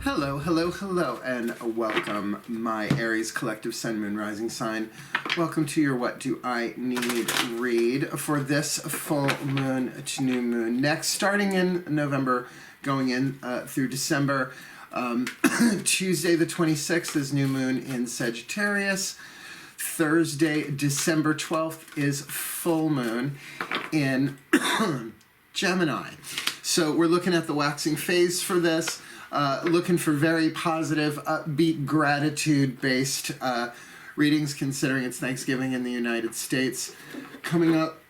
Hello, hello, hello, and welcome, my Aries collective sun, moon, rising sign. Welcome to your What Do I Need read for this full moon to new moon. Next, starting in November, going in through December. Tuesday the 26th is new moon in Sagittarius. Thursday, December 12th is full moon in Gemini. So we're looking at the waxing phase for this. Looking for very positive, upbeat, gratitude-based readings, considering it's Thanksgiving in the United States coming up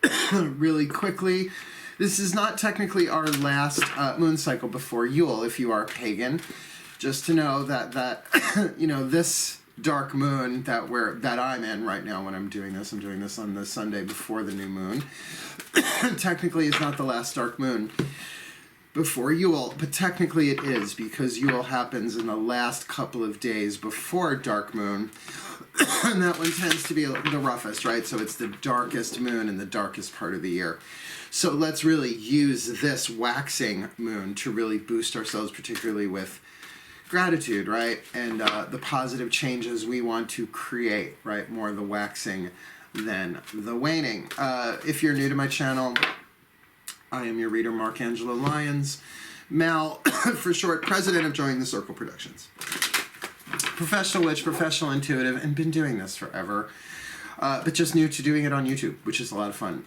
really quickly. This is not technically our last moon cycle before Yule, if you are pagan. Just to know that you know, this dark moon that I'm in right now when I'm doing this on the Sunday before the new moon. Technically, it's not the last dark moon before Yule, but technically it is, because Yule happens in the last couple of days before dark moon, and that one tends to be the roughest, right? So it's the darkest moon in the darkest part of the year. So let's really use this waxing moon to really boost ourselves, particularly with gratitude, right? And the positive changes we want to create, right? More the waxing than the waning. If you're new to my channel, I am your reader, Mark Angelo Lyons, Mal for short, president of DrawingTheCircle Productions. Professional witch, professional intuitive, and been doing this forever, but just new to doing it on YouTube, which is a lot of fun.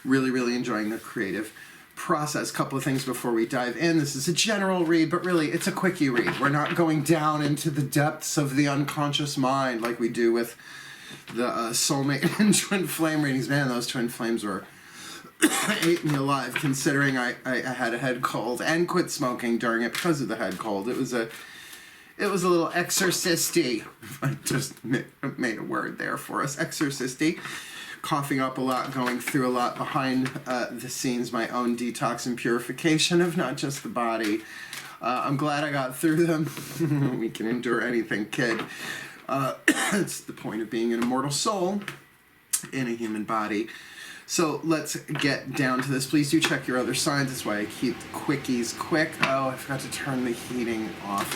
Really enjoying the creative process. Couple of things before we dive in. This is a general read, but really it's a quickie read. We're not going down into the depths of the unconscious mind like we do with the soulmate and twin flame readings. Man, those twin flames were ate me alive, considering I had a head cold and quit smoking during it because of the head cold. It was a little exorcisty. I just made a word there for us. Exorcisty. Coughing up a lot, going through a lot behind the scenes, my own detox and purification of not just the body. I'm glad I got through them. We can endure anything, kid. It's the point of being an immortal soul in a human body. So let's get down to this. Please do check your other signs. That's why I keep quickies quick. Oh, I forgot to turn the heating off.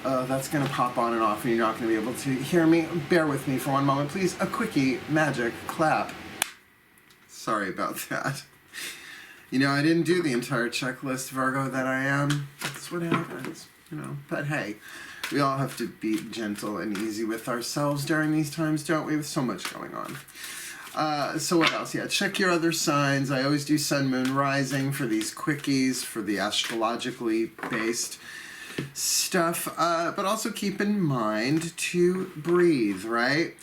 That's going to pop on and off, and you're not going to be able to hear me. Bear with me for one moment, please. A quickie magic clap. Sorry about that. You know, I didn't do the entire checklist, Virgo, that I am. That's what happens, you know. But hey, we all have to be gentle and easy with ourselves during these times, don't we? With so much going on. So what else? Yeah, check your other signs. I always do sun, moon, rising for these quickies, for the astrologically based stuff. But also keep in mind to breathe, right?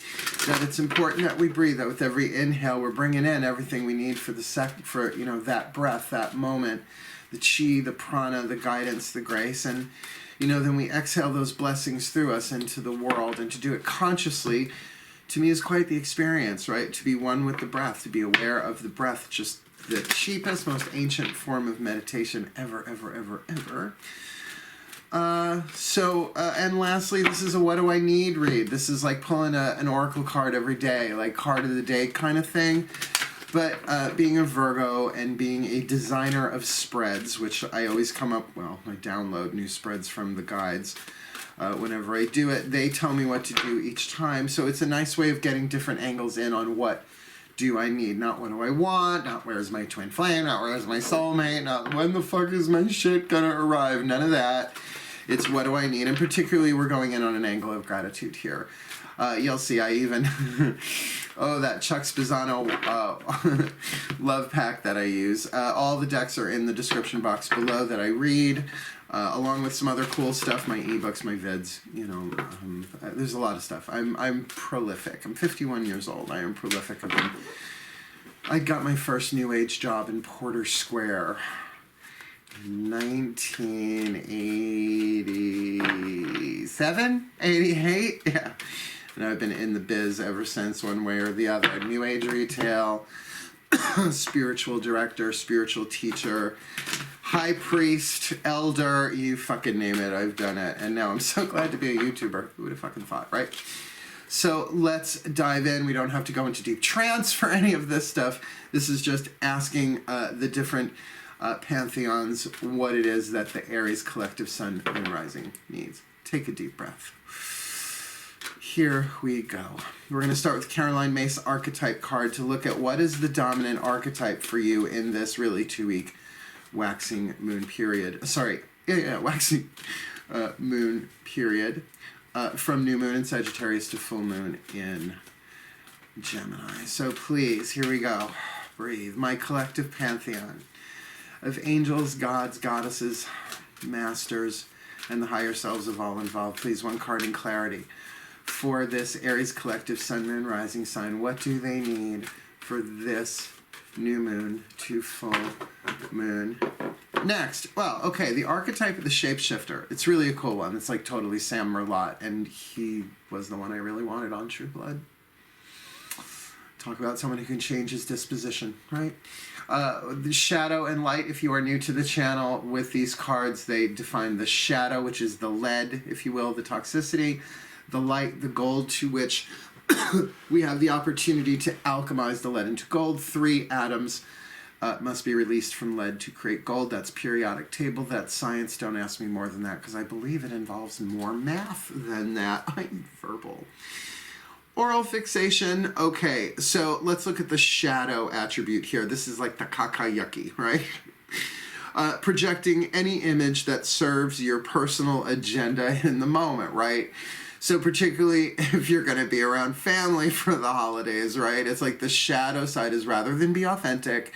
That it's important that we breathe. That with every inhale, we're bringing in everything we need for for you know, that breath, that moment, the chi, the prana, the guidance, the grace, and you know, then we exhale those blessings through us into the world, and to do it consciously, to me, is quite the experience, right? To be one with the breath, to be aware of the breath, just the cheapest, most ancient form of meditation ever. And lastly, this is a what do I need read. This is like pulling an oracle card every day, like card of the day kind of thing. But being a Virgo and being a designer of spreads, which I always come up, well, I download new spreads from the guides. Whenever I do it, they tell me what to do each time. So it's a nice way of getting different angles in on what do I need. Not what do I want, not where's my twin flame, not where's my soulmate, not when the fuck is my shit gonna arrive, none of that. It's what do I need, and particularly we're going in on an angle of gratitude here. You'll see I even, oh, that Chuck Spezzano love pack that I use. All the decks are in the description box below that I read. Along with some other cool stuff, my ebooks, my vids, you know, there's a lot of stuff. I'm prolific. I'm 51 years old. I am prolific. I got my first New Age job in Porter Square in 1987, 88, yeah. And I've been in the biz ever since, one way or the other. New Age retail, spiritual director, spiritual teacher, high priest, elder, you fucking name it, I've done it. And now I'm so glad to be a YouTuber. Who would have fucking thought, right? So let's dive in. We don't have to go into deep trance for any of this stuff. This is just asking the different pantheons, what it is that the Aries collective sun, moon, rising needs. Take a deep breath. Here we go. We're going to start with Caroline Myss archetype card to look at what is the dominant archetype for you in this really 2-week waxing moon period. Waxing moon period from new moon in Sagittarius to full moon in Gemini. So please, here we go. Breathe. My collective pantheon of angels, gods, goddesses, masters, and the higher selves of all involved. Please, one card in clarity. For this Aries collective sun, moon, rising sign, what do they need for this new moon to full moon? Next, well, okay, the archetype of the shapeshifter. It's really a cool one. It's like totally Sam Merlot, and he was the one I really wanted on True Blood. Talk about someone who can change his disposition, right? The shadow and light, if you are new to the channel, with these cards, they define the shadow, which is the lead, if you will, the toxicity, the light, the gold, to which we have the opportunity to alchemize the lead into gold. 3 atoms must be released from lead to create gold. That's periodic table. That's science. Don't ask me more than that, because I believe it involves more math than that. I'm verbal. Oral fixation. Okay, so let's look at the shadow attribute here. This is like the kakayuki, right? Projecting any image that serves your personal agenda in the moment, right? So particularly if you're going to be around family for the holidays, right? It's like the shadow side is, rather than be authentic,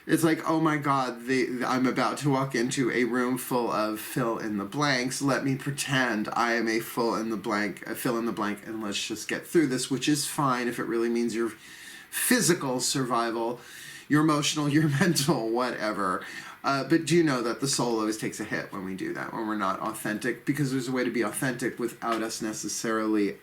it's like, oh my God, I'm about to walk into a room full of fill in the blanks. Let me pretend I am a fill in the blank, and let's just get through this, which is fine if it really means your physical survival, your emotional, your mental, whatever. But do know that the soul always takes a hit when we do that, when we're not authentic, because there's a way to be authentic without us necessarily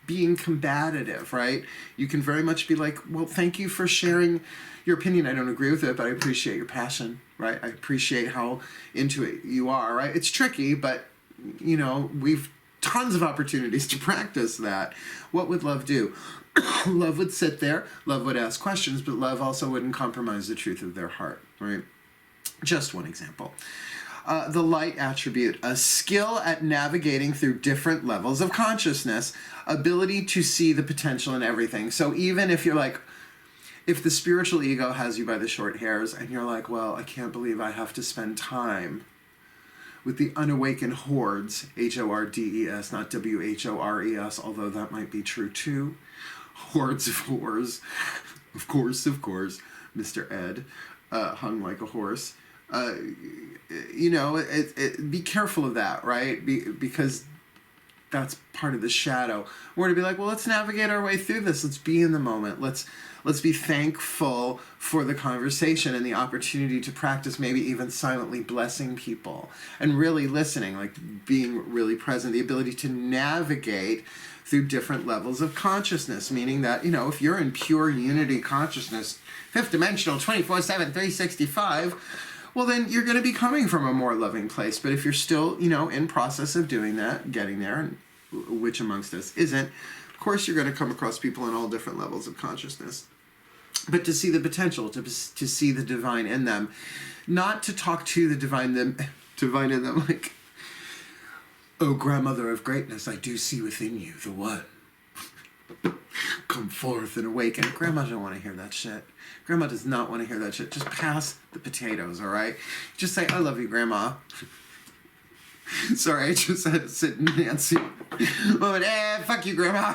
being combative, right? You can very much be like, well, thank you for sharing your opinion. I don't agree with it, but I appreciate your passion, right? I appreciate how into it you are, right? It's tricky, but, you know, we've tons of opportunities to practice that. What would love do? Love would sit there, love would ask questions, but love also wouldn't compromise the truth of their heart, right? Just one example. The light attribute, a skill at navigating through different levels of consciousness, ability to see the potential in everything. So even if you're like, if the spiritual ego has you by the short hairs and you're like, well, I can't believe I have to spend time with the unawakened hordes, H-O-R-D-E-S, not W-H-O-R-E-S, although that might be true too. Hordes of whores. Of course, Mr. Ed hung like a horse. You know, be careful of that, right? Because that's part of the shadow. We're to be like, well, let's navigate our way through this. Let's be in the moment. Let's be thankful for the conversation and the opportunity to practice, maybe even silently blessing people and really listening, like being really present, the ability to navigate through different levels of consciousness, meaning that, you know, if you're in pure unity consciousness, fifth dimensional, 24/7, 365, well, then you're going to be coming from a more loving place. But if you're still, you know, in process of doing that, getting there, and which amongst us isn't, of course you're going to come across people in all different levels of consciousness. But to see the potential, to see the divine in them, not to talk to the divine in them like, oh, grandmother of greatness, I do see within you the one. Come forth and awaken. Grandma doesn't want to hear that shit. Grandma does not want to hear that shit. Just pass the potatoes, all right? Just say, I love you, Grandma. Sorry, I just had to sit in Nancy. Oh, fuck you, Grandma.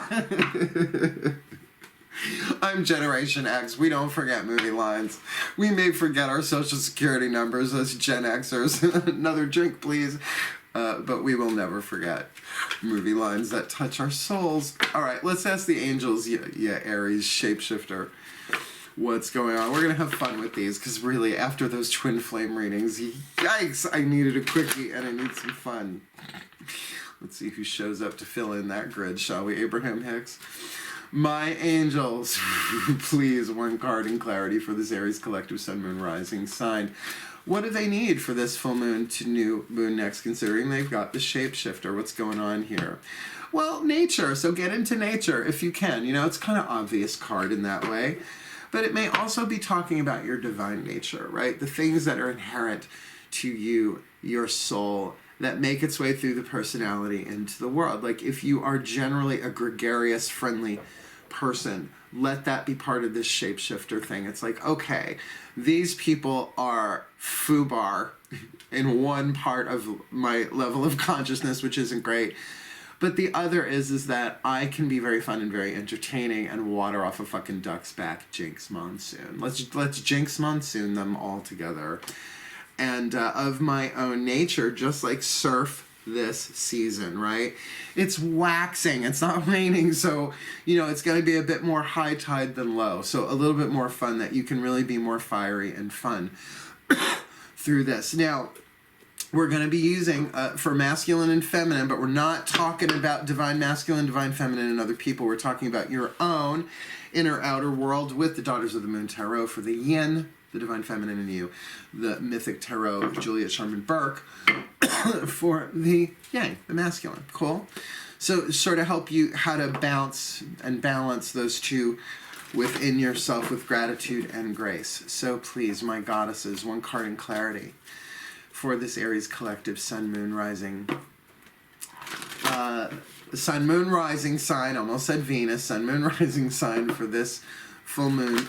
I'm Generation X. We don't forget movie lines. We may forget our social security numbers as Gen Xers. Another drink, please. But we will never forget movie lines that touch our souls. All right, let's ask the angels, Aries shapeshifter, what's going on. We're going to have fun with these, because really, after those twin flame readings, yikes, I needed a quickie and I need some fun. Let's see who shows up to fill in that grid, shall we? Abraham Hicks. My angels, please, one card in clarity for this Aries collective sun, moon, rising sign. What do they need for this full moon to new moon next, considering they've got the shapeshifter? What's going on here? Well, nature. So get into nature if you can. You know, it's kind of obvious card in that way. but it may also be talking about your divine nature, right? The things that are inherent to you, your soul, that make its way through the personality into the world. Like if you are generally a gregarious, friendly person, let that be part of this shapeshifter thing. It's like, okay, these people are foobar in one part of my level of consciousness, which isn't great. But the other is that I can be very fun and very entertaining and water off a fucking duck's back, jinx monsoon. Let's jinx monsoon them all together. And of my own nature, just like surf this season, right? It's waxing, it's not raining, so, you know, it's going to be a bit more high tide than low. So a little bit more fun, that you can really be more fiery and fun through this. Now, we're going to be using for masculine and feminine, but we're not talking about divine masculine, divine feminine, and other people. We're talking about your own inner outer world with the Daughters of the Moon Tarot for the yin, the divine feminine in you, the mythic tarot, Juliet Sharman Burke, for the yang, the masculine. Cool? So sort of help you how to bounce and balance those two within yourself with gratitude and grace. So please, my goddesses, one card in clarity for this Aries collective Sun, Moon, Rising. Sun, Moon, Rising sign, almost said Venus, Sun, Moon, Rising sign for this full moon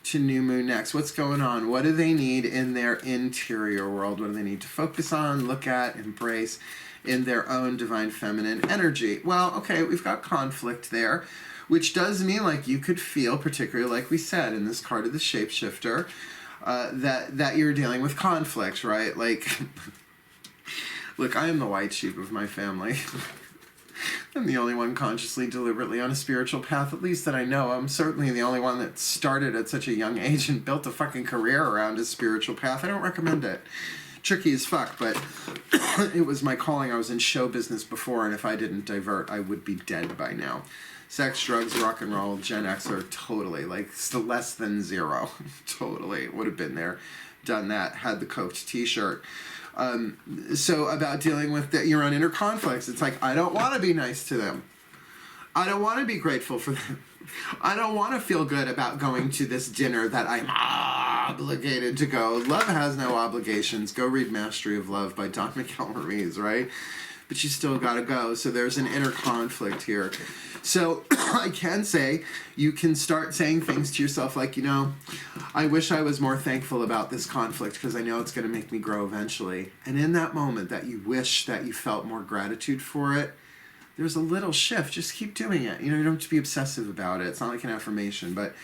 to new moon next. What's going on? What do they need in their interior world? What do they need to focus on, look at, embrace in their own divine feminine energy? Well, okay, we've got conflict there, which does mean like you could feel, particularly like we said in this card of the shapeshifter, that you're dealing with conflict, right? Like, look, I am the white sheep of my family. I'm the only one consciously, deliberately on a spiritual path, at least that I know. I'm certainly the only one that started at such a young age and built a fucking career around a spiritual path. I don't recommend it. Tricky as fuck, but it was my calling. I was in show business before, and if I didn't divert, I would be dead by now. Sex, drugs, rock and roll, Gen X are totally, like, less than zero. Totally would have been there, done that, had the coked t-shirt. So about dealing with your own inner conflicts, it's like, I don't want to be nice to them. I don't want to be grateful for them. I don't want to feel good about going to this dinner that I'm obligated to go. Love has no obligations. Go read Mastery of Love by Don Miguel Ruiz, right? But you still gotta go. So there's an inner conflict here. So I can say, you can start saying things to yourself like, you know, I wish I was more thankful about this conflict because I know it's going to make me grow eventually. And in that moment that you wish that you felt more gratitude for it, there's a little shift. Just keep doing it. You know, you don't have to be obsessive about it. It's not like an affirmation, but,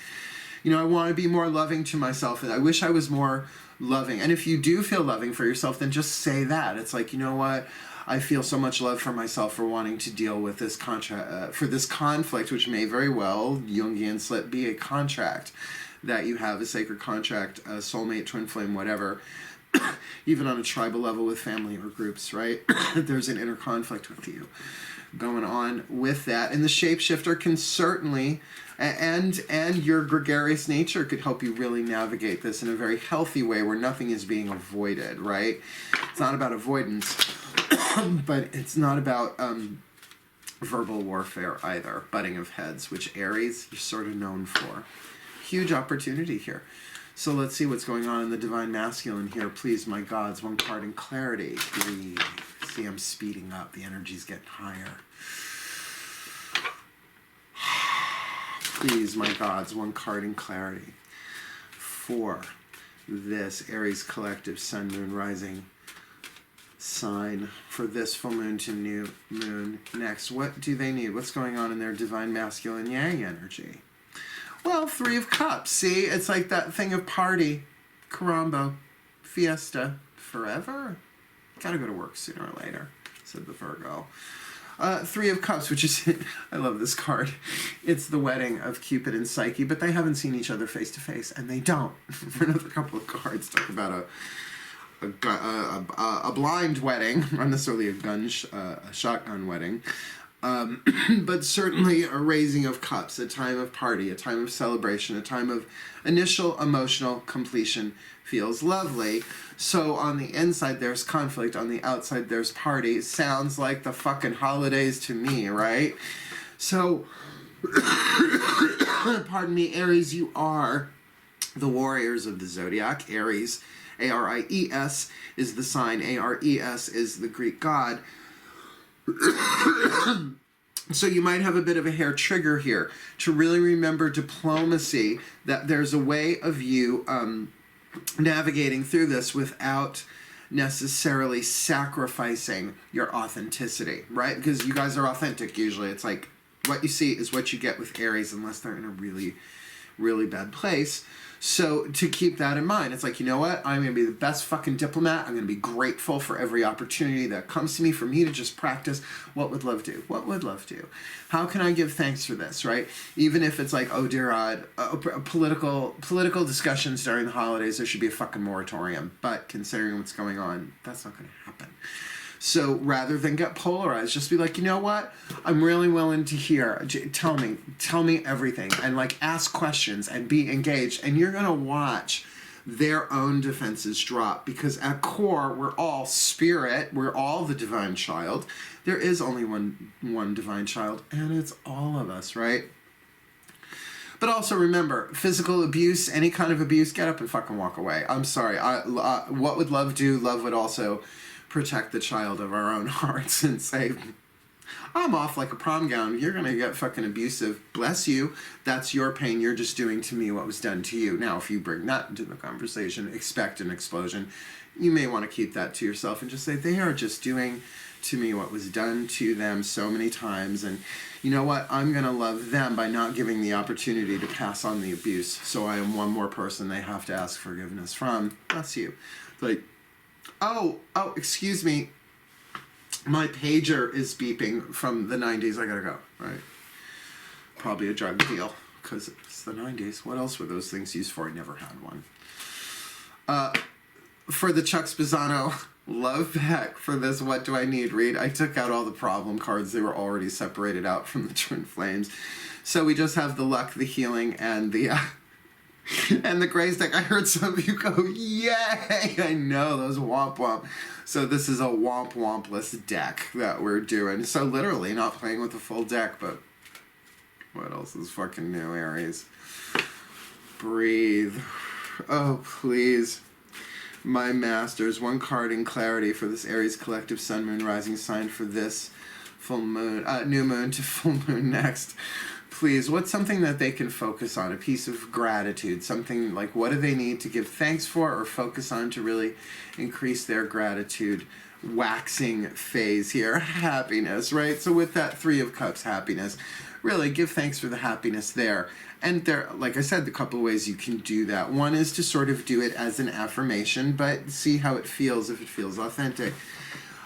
you know, I want to be more loving to myself, and I wish I was more loving. And if you do feel loving for yourself, then just say that. It's like, you know what? I feel so much love for myself for wanting to deal with this for this conflict, which may very well, Jungian slip, be a contract that you have, a sacred contract, a soulmate, twin flame, whatever, even on a tribal level with family or groups, right? There's an inner conflict with you going on with that. And the shapeshifter can certainly, and your gregarious nature could help you really navigate this in a very healthy way where nothing is being avoided, right? It's not about avoidance. But it's not about verbal warfare either, butting of heads, which Aries, you're sort of known for. Huge opportunity here. So let's see what's going on in the divine masculine here. Please, my gods, one card in clarity. Breathe. See, I'm speeding up. The energy's getting higher. Please, my gods, one card in clarity for this Aries collective Sun, Moon, Rising sign for this full moon to new moon next. What do they need? What's going on in their divine masculine yang energy? Well, Three of Cups. See, it's like that thing of party, carambo, fiesta, forever. Gotta go to work sooner or later, said the Virgo. Three of Cups, which is, I love this card. It's the wedding of Cupid and Psyche, but they haven't seen each other face to face, and they don't. For another couple of cards, talk about a blind wedding, not necessarily a shotgun wedding, but certainly a raising of cups, a time of party, a time of celebration, a time of initial emotional completion. Feels lovely. So on the inside there's conflict, on the outside there's party. Sounds like the fucking holidays to me, right? So pardon me, Aries, you are the warriors of the zodiac. Aries, A-R-I-E-S, is the sign. A-R-E-S is the Greek god. So you might have a bit of a hair trigger here to really remember diplomacy, that there's a way of you navigating through this without necessarily sacrificing your authenticity, right? Because you guys are authentic usually. It's like what you see is what you get with Aries, unless they're in a really, really bad place. So to keep that in mind, it's like, you know what? I'm going to be the best fucking diplomat. I'm going to be grateful for every opportunity that comes to me for me to just practice. What would love do? What would love do? How can I give thanks for this, right? Even if it's like, oh dear God, political discussions during the holidays, there should be a fucking moratorium. But considering what's going on, that's not going to happen. So rather than get polarized, just be like, you know what? I'm really willing to hear. Tell me everything, and like ask questions and be engaged. And you're gonna watch their own defenses drop, because at core, we're all spirit. We're all the divine child. There is only one divine child, and it's all of us, right? But also remember, physical abuse, any kind of abuse, get up and fucking walk away. I'm sorry. What would love do? Love would also protect the child of our own hearts and say, I'm off like a prom gown. You're going to get fucking abusive. Bless you. That's your pain. You're just doing to me what was done to you. Now, if you bring that into the conversation, expect an explosion. You may want to keep that to yourself and just say, they are just doing to me what was done to them so many times. And you know what? I'm going to love them by not giving the opportunity to pass on the abuse. So I am one more person they have to ask forgiveness from. Bless you. Like, oh, excuse me. My pager is beeping from the 90s. I gotta go, right? Probably a drug deal, because it's the 90s. What else were those things used for? I never had one. For the Chuck Spezzano love pack for this What Do I Need read, I took out all the problem cards. They were already separated out from the Twin Flames. So we just have the luck, the healing, and the... and the Grace deck. I heard some of you go, yay! I know, those womp womp. So this is a womp wompless deck that we're doing. So literally not playing with the full deck, but what else is fucking new, Aries? Breathe. Oh, please. My masters, one card in clarity for this Aries collective sun, moon, rising sign for this full moon, new moon to full moon next. Please, what's something that they can focus on? A piece of gratitude, something like what do they need to give thanks for or focus on to really increase their gratitude waxing phase here? Happiness, right? So with that Three of Cups, happiness, really give thanks for the happiness there. And there, like I said, a couple of ways you can do that. One is to sort of do it as an affirmation, but see how it feels, if it feels authentic.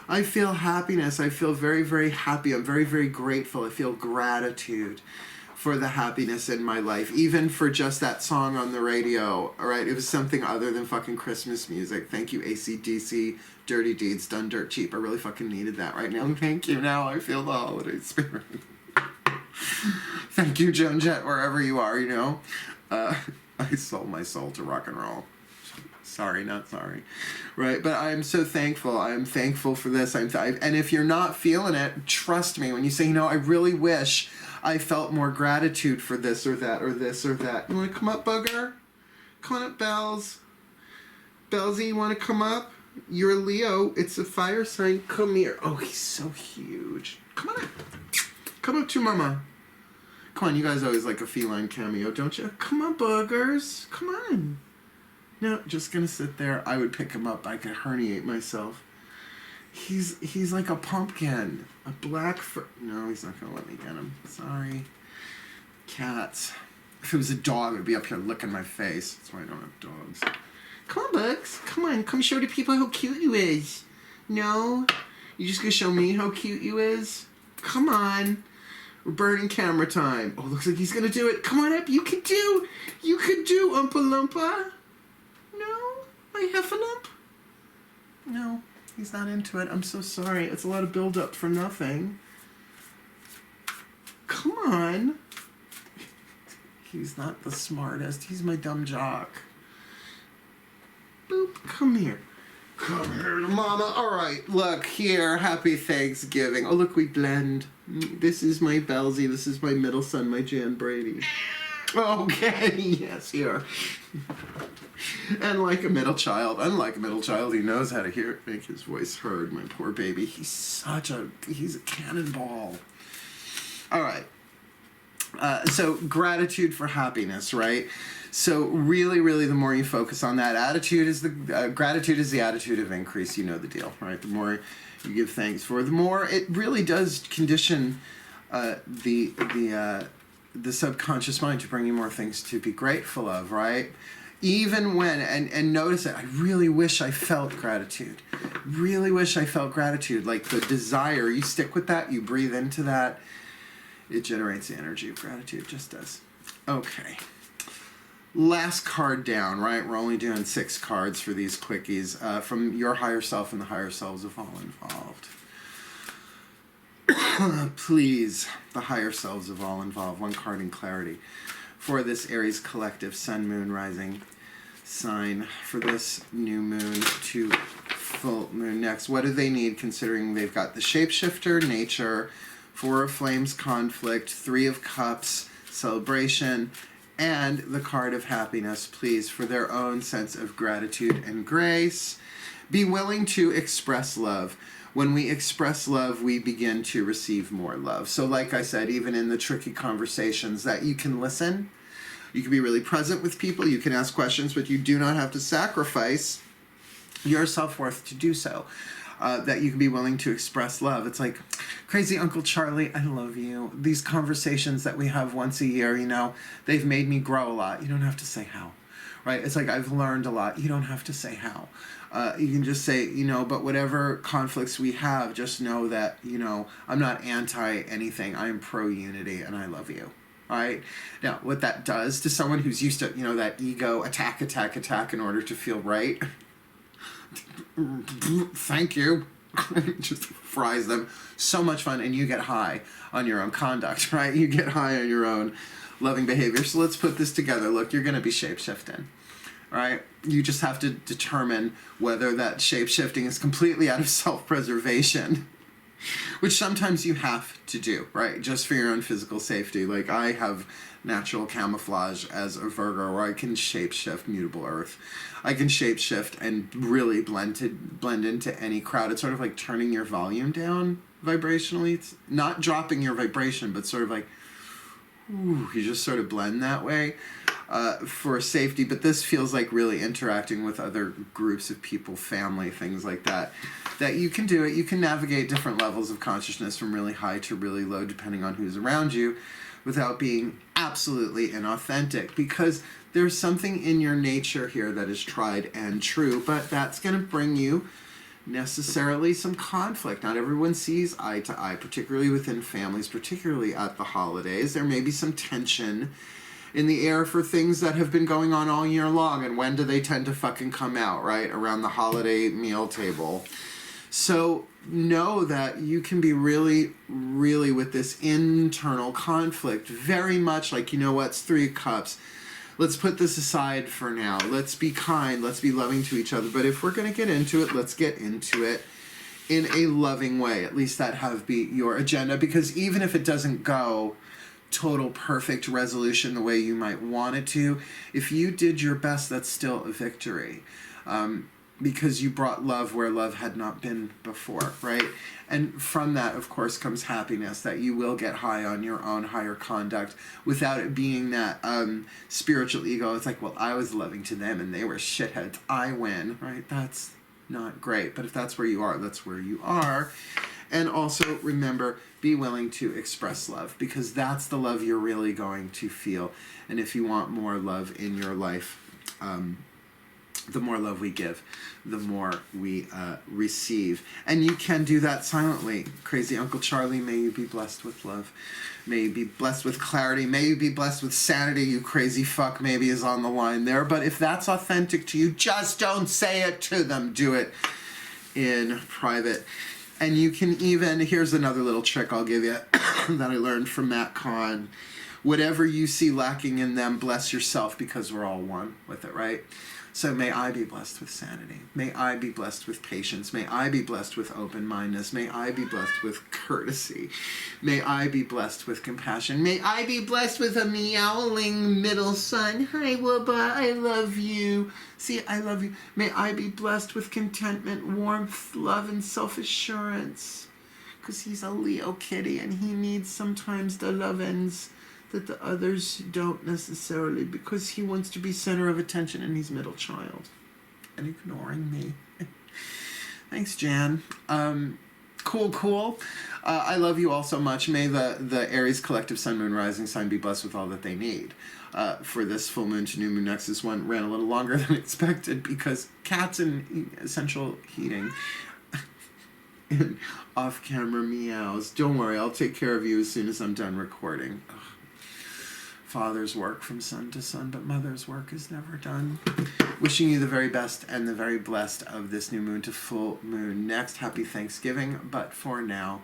I feel happiness. I feel very, very happy. I'm very, very grateful. I feel gratitude for the happiness in my life, even for just that song on the radio, all right? It was something other than fucking Christmas music. Thank you, AC/DC, Dirty Deeds, Done Dirt Cheap. I really fucking needed that right now. Thank you. Now I feel the holiday spirit. Thank you, Joan Jett, wherever you are, you know? I sold my soul to rock and roll. Sorry, not sorry. Right, but I'm so thankful. I'm thankful for this. And if you're not feeling it, trust me, when you say, you know, I really wish I felt more gratitude for this or that or this or that. You want to come up, Booger? Come on up, Bells. Bellsy, you want to come up? You're a Leo. It's a fire sign. Come here. Oh, he's so huge. Come on up. Come up to Mama. Come on, you guys always like a feline cameo, don't you? Come on, Boogers. Come on. No, just gonna sit there. I would pick him up. I could herniate myself. He's like a pumpkin. A black fur. No, he's not gonna let me get him. Sorry. Cats. If it was a dog, it would be up here licking my face. That's why I don't have dogs. Come on, Bugs. Come on. Come show the people how cute you is. No? You just gonna show me how cute you is? Come on. We're burning camera time. Oh, looks like he's gonna do it. Come on up. You can do, Oompa Loompa. No? My Heffalump? No. He's not into it. I'm so sorry. It's a lot of build-up for nothing. Come on. He's not the smartest. He's my dumb jock. Boop. Come here. Come here, Mama. All right. Look here. Happy Thanksgiving. Oh, look, we blend. This is my Belsy. This is my middle son, my Jan Brady. Okay, yes, here. And like a middle child, unlike a middle child, he knows how to make his voice heard. My poor baby. He's a cannonball. All right. So gratitude for happiness, right? So really, really, the more you focus on that, gratitude is the attitude of increase. You know the deal, right? The more you give thanks for, the more it really does condition the subconscious mind to bring you more things to be grateful of, right? Even when, and notice it, I really wish I felt gratitude. Really wish I felt gratitude. Like the desire, you stick with that, you breathe into that, it generates the energy of gratitude, it just does. Okay. Last card down, right? We're only doing 6 cards for these quickies from your higher self and the higher selves of all involved. Please, the higher selves of all involved. 1 card in clarity for this Aries collective sun, moon, rising sign for this new moon to full moon next. What do they need, considering they've got the shapeshifter, nature, 4 of flames, conflict, 3 of cups, celebration, and the card of happiness, please, for their own sense of gratitude and grace. Be willing to express love. When we express love, we begin to receive more love. So like I said, even in the tricky conversations, that you can listen, you can be really present with people, you can ask questions, but you do not have to sacrifice your self-worth to do so. That you can be willing to express love. It's like, crazy Uncle Charlie, I love you. These conversations that we have once a year, you know, they've made me grow a lot. You don't have to say how, right? It's like, I've learned a lot. You don't have to say how. You can just say, you know, but whatever conflicts we have, just know that, you know, I'm not anti anything. I am pro-unity and I love you. All right? Now, what that does to someone who's used to, you know, that ego attack in order to feel right, thank you. Just fries them. So much fun, and you get high on your own conduct, right? You get high on your own loving behavior. So let's put this together. Look, you're going to be shape-shifting, all right? You just have to determine whether that shape-shifting is completely out of self-preservation, which sometimes you have to do, right? Just for your own physical safety. Like, I have natural camouflage as a Virgo, where I can shape-shift mutable earth. I can shape-shift and really blend into any crowd. It's sort of like turning your volume down vibrationally. It's not dropping your vibration, but sort of like, ooh, you just sort of blend that way for safety. But this feels like really interacting with other groups of people, family, things like that. That you can do it. You can navigate different levels of consciousness from really high to really low, depending on who's around you, without being absolutely inauthentic, because there's something in your nature here that is tried and true, but that's going to bring you necessarily some conflict. Not everyone sees eye to eye, particularly within families, particularly at the holidays. There may be some tension in the air for things that have been going on all year long, and when do they tend to fucking come out, right? Around the holiday meal table. So know that you can be really, really with this internal conflict, very much like, you know what, it's 3 cups. Let's put this aside for now. Let's be kind. Let's be loving to each other. But if we're going to get into it, let's get into it in a loving way. At least that have be your agenda. Because even if it doesn't go total perfect resolution the way you might want it to, if you did your best, that's still a victory. Because you brought love where love had not been before, right? And from that, of course, comes happiness, that you will get high on your own higher conduct without it being that spiritual ego. It's like, well, I was loving to them and they were shitheads. I win, right? That's not great. But if that's where you are, that's where you are. And also, remember, be willing to express love, because that's the love you're really going to feel. And if you want more love in your life, the more love we give, the more we receive. And you can do that silently. Crazy Uncle Charlie, may you be blessed with love. May you be blessed with clarity. May you be blessed with sanity, you crazy fuck, maybe is on the line there. But if that's authentic to you, just don't say it to them. Do it in private. And you can even, here's another little trick I'll give you that I learned from Matt Kahn. Whatever you see lacking in them, bless yourself, because we're all one with it, right? So may I be blessed with sanity. May I be blessed with patience. May I be blessed with open-mindedness. May I be blessed with courtesy. May I be blessed with compassion. May I be blessed with a meowing middle son. Hi, Wubba, I love you. See, I love you. May I be blessed with contentment, warmth, love, and self-assurance. Because he's a Leo kitty and he needs sometimes the love-ins that the others don't necessarily, because he wants to be center of attention and he's middle child and ignoring me. Thanks, Jan. Cool. I love you all so much. May the Aries collective sun, moon, rising sign be blessed with all that they need. For this full moon to new moon nexus one ran a little longer than expected because cats and essential heating and off-camera meows. Don't worry, I'll take care of you as soon as I'm done recording. Ugh. Father's work from sun to sun, but mother's work is never done. Wishing you the very best and the very blessed of this new moon to full moon next. Happy Thanksgiving, but for now,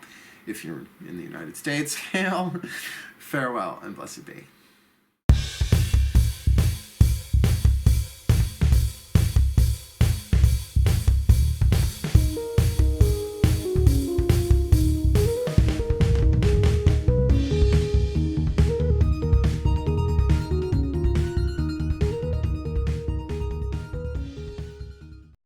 if you're in the United States, hail, farewell, and blessed be.